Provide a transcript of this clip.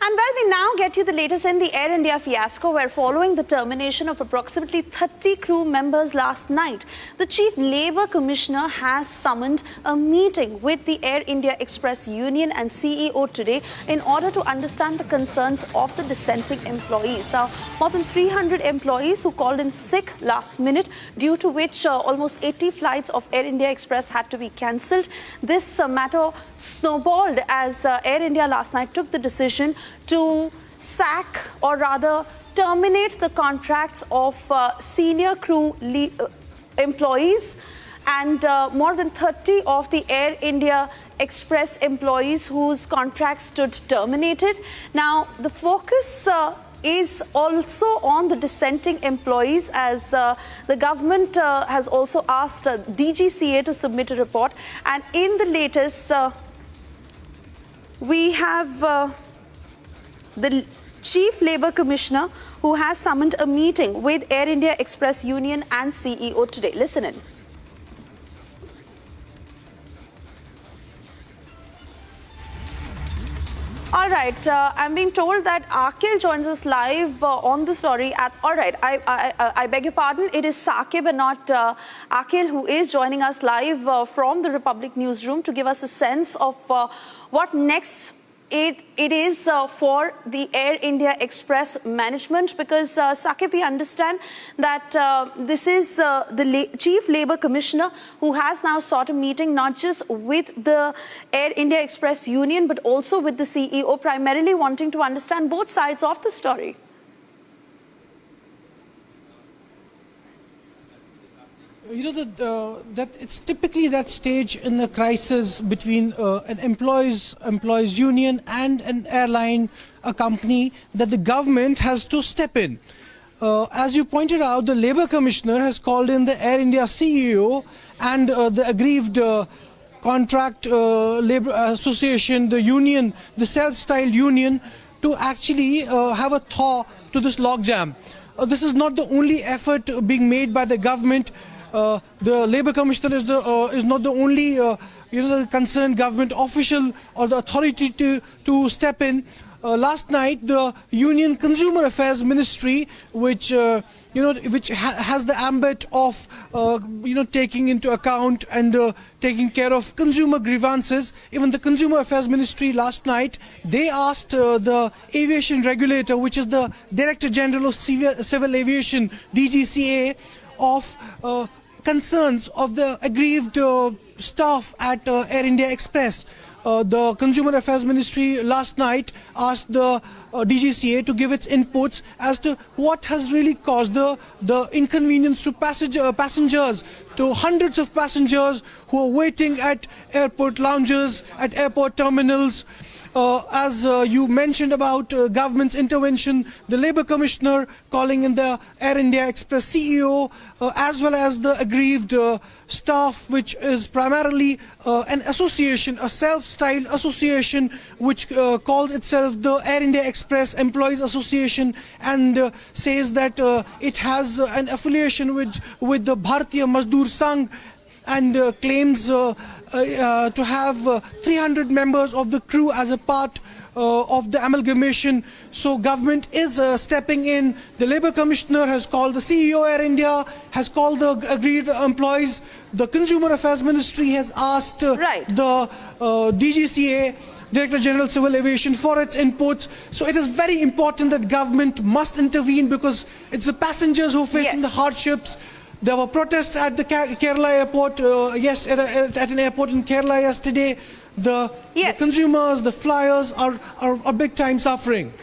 And well, we now get you the latest in the Air India fiasco, where following the termination of approximately 30 crew members last night, the Chief Labour Commissioner has summoned a meeting with the Air India Express Union and CEO today in order to understand the concerns of the dissenting employees. Now, more than 300 employees who called in sick last minute, due to which almost 80 flights of Air India Express had to be cancelled. This matter snowballed as Air India last night took the decision to sack, or rather terminate, the contracts of senior crew employees and more than 30 of the Air India Express employees whose contracts stood terminated. Now, the focus is also on the dissenting employees, as the government has also asked DGCA to submit a report. And in the latest, we have the Chief Labour Commissioner, who has summoned a meeting with Air India Express Union and CEO today. Listen in. All right, I'm being told that Akil joins us live on the story. All right, I beg your pardon. It is Saqib and not Akil who is joining us live from the Republic newsroom to give us a sense of what next it is for the Air India Express management, because Saqib, we understand that this is the Chief Labour Commissioner who has now sought a meeting not just with the Air India Express Union but also with the CEO, primarily wanting to understand both sides of the story. You know, that it's typically that stage in the crisis between an employees union and an airline, a company, that the government has to step in. As you pointed out, the Labour Commissioner has called in the Air India CEO and the aggrieved contract labour association, the union, the self-styled union, to actually have a thaw to this logjam. This is not the only effort being made by the government. The Labour Commissioner is not the only the concerned government official or the authority to step in. Last night, the Union Consumer Affairs Ministry, which has the ambit of taking into account and taking care of consumer grievances, even the Consumer Affairs Ministry last night, they asked the aviation regulator, which is the Director General of Civil Aviation, DGCA, of concerns of the aggrieved staff at Air India Express. The Consumer Affairs Ministry last night asked the DGCA to give its inputs as to what has really caused the inconvenience to passengers, to hundreds of passengers who are waiting at airport lounges, at airport terminals. As you mentioned about government's intervention, the Labour Commissioner calling in the Air India Express CEO, as well as the aggrieved staff, which is primarily an association, a self-styled association, which calls itself the Air India Express Employees Association, and says that it has an affiliation with the Bharatiya Mazdoor Sangh, and claims to have 300 members of the crew as a part of the amalgamation. So government is stepping in. The Labour Commissioner has called the CEO Air India, has called the aggrieved employees. The Consumer Affairs Ministry has asked the DGCA, Director General Civil Aviation, for its inputs. So it is very important that government must intervene, because it's the passengers who are facing the hardships. There were protests at the Kerala airport, at an airport in Kerala yesterday. The consumers, the flyers are big time suffering.